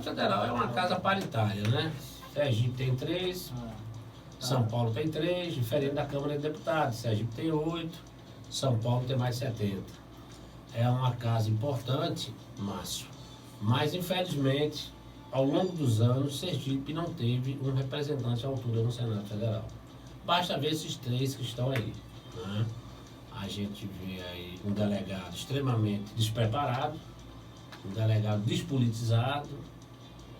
Federal é uma casa paritária, né? Sergipe tem 3, São Paulo tem 3, diferente da Câmara de Deputados. Sergipe tem 8, São Paulo tem mais 70. É uma casa importante, Márcio, mas infelizmente, ao longo dos anos, Sergipe não teve um representante à altura no Senado Federal. Basta ver esses 3 que estão aí, né? A gente vê aí um delegado extremamente despreparado, um delegado despolitizado,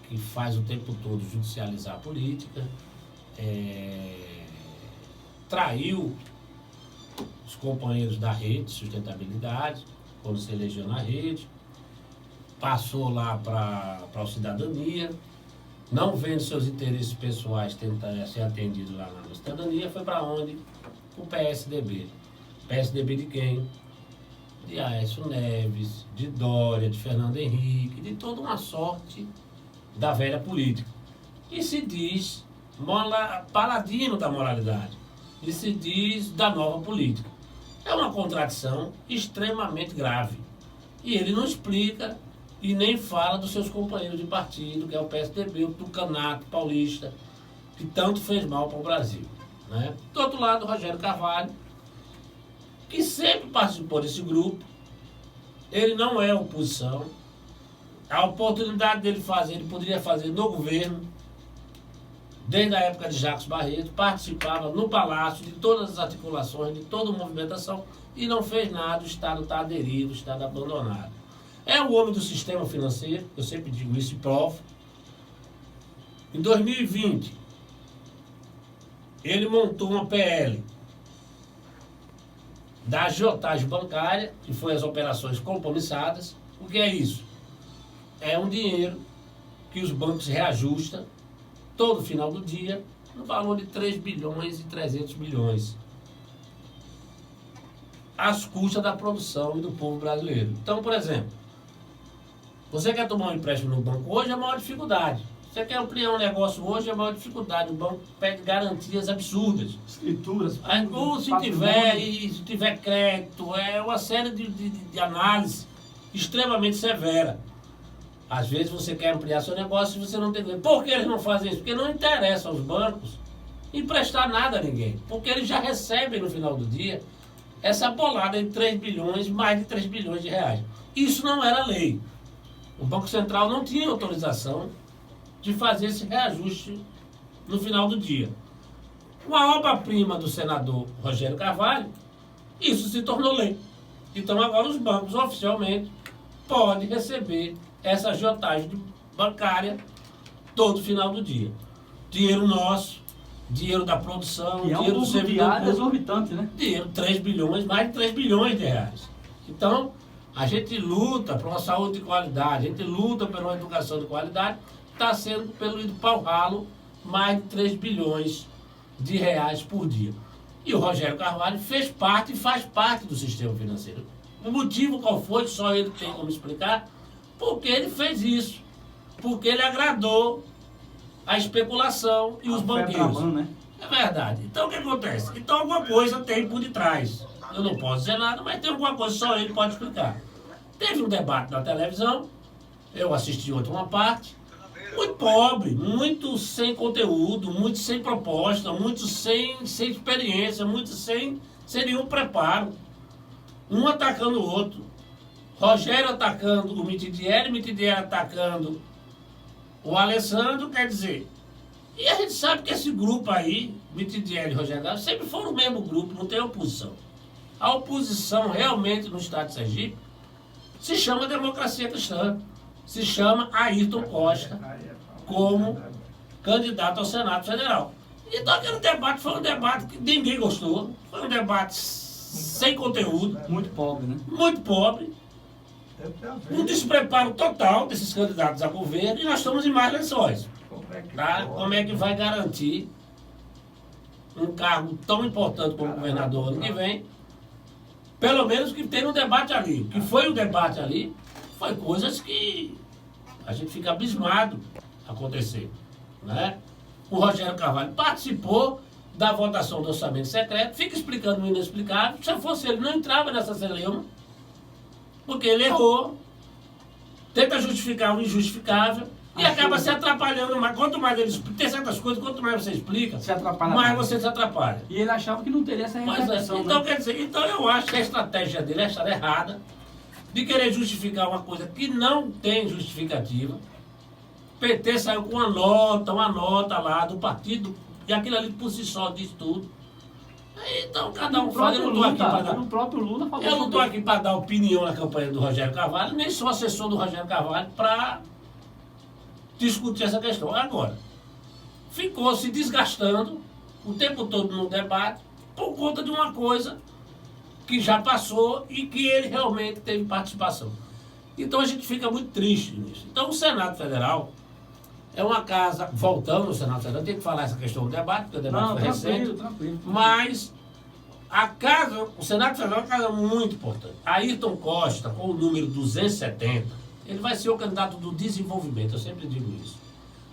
que faz o tempo todo judicializar a política, traiu os companheiros da rede, sustentabilidade, quando se elegeu na rede, passou lá para a cidadania, não vendo seus interesses pessoais tentar ser atendido lá na cidadania, foi para onde? O PSDB. PSDB de quem? De Aécio Neves, de Dória, de Fernando Henrique, de toda uma sorte da velha política. E se diz paladino da moralidade. E se diz da nova política. É uma contradição extremamente grave. E ele não explica e nem fala dos seus companheiros de partido, que é o PSDB, o Tucanato paulista, que tanto fez mal para o Brasil, né? Do outro lado, Rogério Carvalho, que sempre participou desse grupo. Ele não é oposição. A oportunidade dele fazer, ele poderia fazer no governo, desde a época de Jacques Barreto, participava no Palácio de todas as articulações, de toda a movimentação, e não fez nada. O Estado está à deriva, o Estado abandonado. É o homem do sistema financeiro, eu sempre digo isso e provo. Em 2020, ele montou uma PL da agiotagem bancária, que foi as operações compromissadas. O que é isso? É um dinheiro que os bancos reajustam todo final do dia no valor de 3 bilhões e 300 bilhões, às custas da produção e do povo brasileiro. Então, por exemplo, você quer tomar um empréstimo no banco hoje, é a maior dificuldade. Você quer ampliar um negócio hoje, é a maior dificuldade. O banco pede garantias absurdas. Escrituras. Ou se tiver crédito, é uma série de análise extremamente severa. Às vezes você quer ampliar seu negócio e você não tem crédito. Por que eles não fazem isso? Porque não interessa aos bancos emprestar nada a ninguém. Porque eles já recebem no final do dia essa bolada de 3 bilhões, mais de 3 bilhões de reais. Isso não era lei. O Banco Central não tinha autorização de fazer esse reajuste no final do dia. Uma obra-prima do senador Rogério Carvalho, isso se tornou lei. Então agora os bancos oficialmente podem receber essa agiotagem bancária todo final do dia. Dinheiro nosso, dinheiro da produção, e dinheiro do servidor público, exorbitante, né? Dinheiro, 3 bilhões, mais de 3 bilhões de reais. Então, a gente luta por uma saúde de qualidade, a gente luta por uma educação de qualidade, está sendo pelo ido para o ralo mais de 3 bilhões de reais por dia. E o Rogério Carvalho fez parte e faz parte do sistema financeiro. O motivo qual foi, só ele tem como explicar, porque ele fez isso. Porque ele agradou a especulação e os banqueiros. Né? É verdade. Então o que acontece? Então alguma coisa tem por detrás. Eu não posso dizer nada, mas tem alguma coisa, só ele pode explicar. Teve um debate na televisão, eu assisti outra uma parte, muito pobre, muito sem conteúdo, muito sem proposta, muito sem experiência, muito sem nenhum preparo. Um atacando o outro. Rogério atacando o Mitidieri atacando o Alessandro, quer dizer. E a gente sabe que esse grupo aí, Mitidieri e Rogério Carvalho, sempre foram o mesmo grupo, não tem oposição. A oposição realmente no estado de Sergipe se chama Democracia Cristã, se chama Ayrton Costa como candidato ao Senado Federal. Então aquele debate foi um debate que ninguém gostou, foi um debate sem conteúdo. Muito pobre, né? Muito pobre. Um despreparo total desses candidatos a governo, e nós estamos em mais eleições. Tá? Como é que vai garantir um cargo tão importante como governador ano que vem? Pelo menos que tem um debate ali. O que foi o debate ali foi coisas que a gente fica abismado acontecer, né? O Rogério Carvalho participou da votação do orçamento secreto, fica explicando o inexplicável. Se eu fosse ele, não entrava nessa celeuma, porque ele errou, tenta justificar o injustificável, E acaba se atrapalhando mais. Quanto mais ele explica, tem certas coisas, quanto mais você explica, Se atrapalha mais mais. você se atrapalha. E ele achava que não teria essa Mas, repercussão, então, né? quer dizer, então eu acho que a estratégia dele é estar errada, de querer justificar uma coisa que não tem justificativa. PT saiu com uma nota lá do partido, e aquilo ali por si só diz tudo. Então cada um faz. Eu não estou aqui para dar. O próprio Lula falou. Eu não estou sobre aqui para dar opinião na campanha do Rogério Carvalho, nem sou assessor do Rogério Carvalho para discutir essa questão. Agora, ficou se desgastando o tempo todo no debate por conta de uma coisa que já passou e que ele realmente teve participação. Então a gente fica muito triste nisso. Então o Senado Federal é uma casa, voltando ao Senado Federal, tem que falar essa questão do debate, porque o debate foi recente, tranquilo. mas a casa, o Senado Federal é uma casa muito importante. Ayrton Costa, com o número 270, ele vai ser o candidato do desenvolvimento, eu sempre digo isso.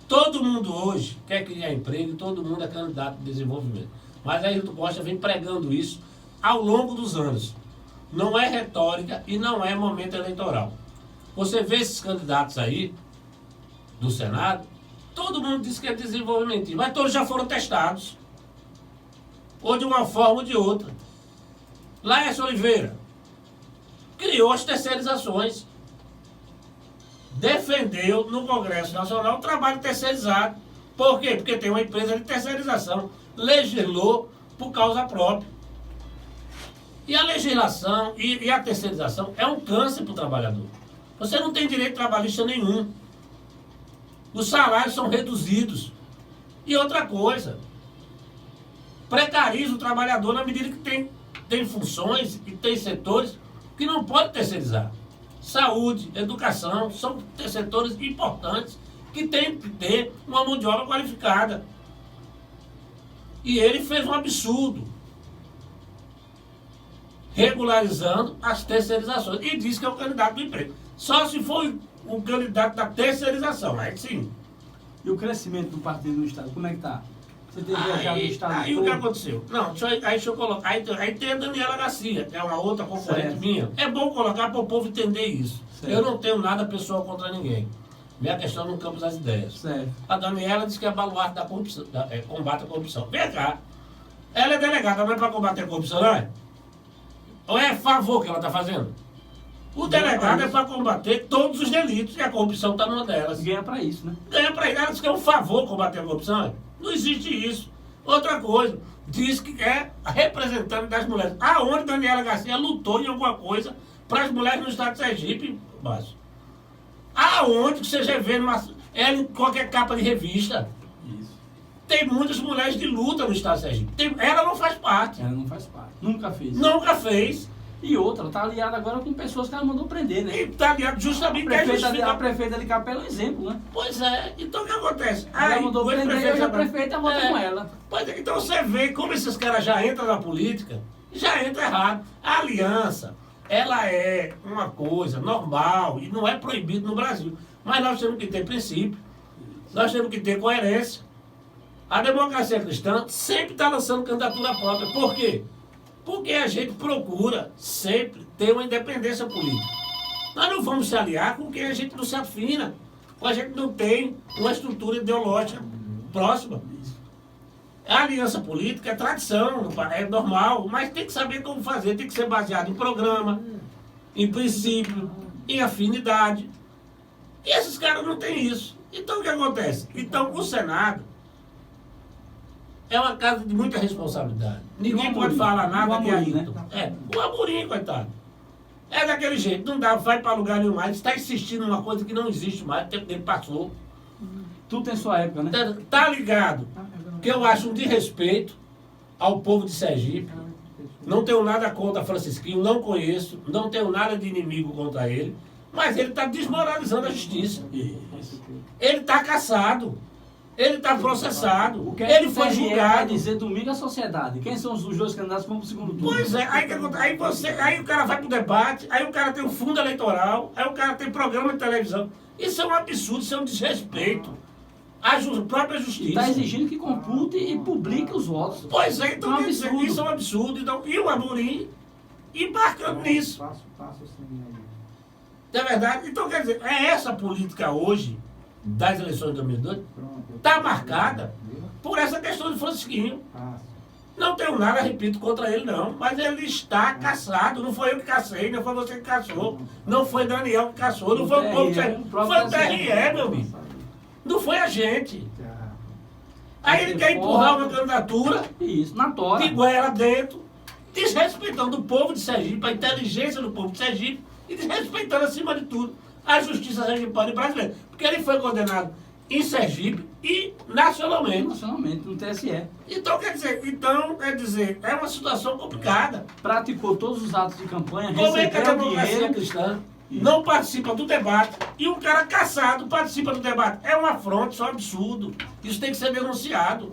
Todo mundo hoje quer criar emprego e todo mundo é candidato de desenvolvimento. Mas Ayrton Costa vem pregando isso ao longo dos anos. Não é retórica e não é momento eleitoral. Você vê esses candidatos aí do Senado, todo mundo diz que é desenvolvimento, mas todos já foram testados. Ou de uma forma ou de outra. Laércio Oliveira criou as terceirizações. Defendeu no Congresso Nacional o trabalho terceirizado. Por quê? Porque tem uma empresa de terceirização. Legislou por causa própria. E a legislação e a terceirização é um câncer para o trabalhador. Você não tem direito trabalhista nenhum. Os salários são reduzidos. E outra coisa, precariza o trabalhador na medida que tem funções e tem setores que não pode terceirizar. Saúde, educação, são setores importantes que tem que ter uma mão de obra qualificada. E ele fez um absurdo, regularizando as terceirizações. E disse que é o candidato do emprego. Só se for o candidato da terceirização, aí sim. E o crescimento do partido no Estado, como é que tá? Você tem viajado no Estado Aí todo? o que aconteceu? Não, deixa eu colocar. Aí tem a Daniela Garcia, que é uma outra concorrente Certo. minha. É bom colocar para o povo entender isso. Certo. Eu não tenho nada pessoal contra ninguém. Minha questão é no campo das ideias. Certo. A Daniela disse que é baluarte da corrupção, combate à corrupção. Vem cá. Ela é delegada, não é para combater a corrupção, não é? Ou é favor que ela está fazendo? O delegado é para combater todos os delitos e a corrupção está numa delas. Ganha pra isso, né? Ganha para ele. Ela diz que é um favor combater a corrupção. Não existe isso. Outra coisa, diz que é representante das mulheres. Aonde Daniela Garcia lutou em alguma coisa para as mulheres no estado de Sergipe, Márcio? Aonde que você já vê ela em qualquer capa de revista? Isso. Tem muitas mulheres de luta no estado de Sergipe. Ela não faz parte. Ela não faz parte. Nunca fez. Nunca fez. E outra, tá aliada agora com pessoas que ela mandou prender, né? E está ligado justamente que é A justificar. prefeita de Capela é um exemplo, né? Pois é. Então o que acontece? Ela mandou o prender e ex-prefeito hoje a agora- prefeita vota com ela. Pois é, então você vê como esses caras já entram na política, já entra errado. A aliança, ela é uma coisa normal e não é proibido no Brasil. Mas nós temos que ter princípio, nós temos que ter coerência. A democracia cristã sempre está lançando candidatura própria. Por quê? Porque a gente procura sempre ter uma independência política. Nós não vamos se aliar com quem a gente não se afina, com a gente não tem uma estrutura ideológica próxima. A aliança política é tradição, é normal, mas tem que saber como fazer, tem que ser baseado em programa, em princípio, em afinidade. E esses caras não têm isso. Então o que acontece? Então o Senado é uma casa de muita responsabilidade. Ninguém pode falar nada de Amorim, Ayrton. O Amorim, coitado. É daquele jeito, não dá, vai para lugar nenhum mais, está insistindo numa coisa que não existe mais, o tempo dele passou. Tudo tem sua época, né? Tá ligado? Que eu acho um desrespeito ao povo de Sergipe. Não tenho nada contra Francisquinho, não conheço, não tenho nada de inimigo contra ele, mas ele está desmoralizando a justiça. Isso. Ele está caçado, ele está processado, O que ele foi vai julgado. dizer domingo à sociedade? Quem são os dois candidatos que vão pro segundo turno? Pois é, aí o cara vai pro debate, aí o cara tem um fundo eleitoral, aí o cara tem programa de televisão. Isso é um absurdo, isso é um desrespeito à própria justiça. Está exigindo que compute e publique os votos. Pois é, então É um quer dizer, absurdo. isso é um absurdo. Então, e o Amorim embarcando nisso. Passo sim aí. Não é verdade? Então, quer dizer, é essa política hoje das eleições de 2002 está marcada por essa questão de Francisquinho. Não tenho nada, repito, contra ele não, mas ele está caçado. Não foi eu que cacei, não foi você que caçou, não foi Daniel que caçou, não foi o povo que foi o TRE, meu amigo. Não foi a gente. Aí ele quer empurrar uma candidatura Isso, na tora. de goela dentro, desrespeitando o povo de Sergipe, a inteligência do povo de Sergipe e desrespeitando, acima de tudo, a justiça sergipana e brasileira. Porque ele foi condenado em Sergipe e nacionalmente. Nacionalmente, no TSE. Então, quer dizer, é uma situação complicada. Praticou todos os atos de campanha, Como é que a recebeu democracia dinheiro. cristã não participa do debate e um cara caçado participa do debate? É uma afronta, isso é um absurdo. Isso tem que ser denunciado.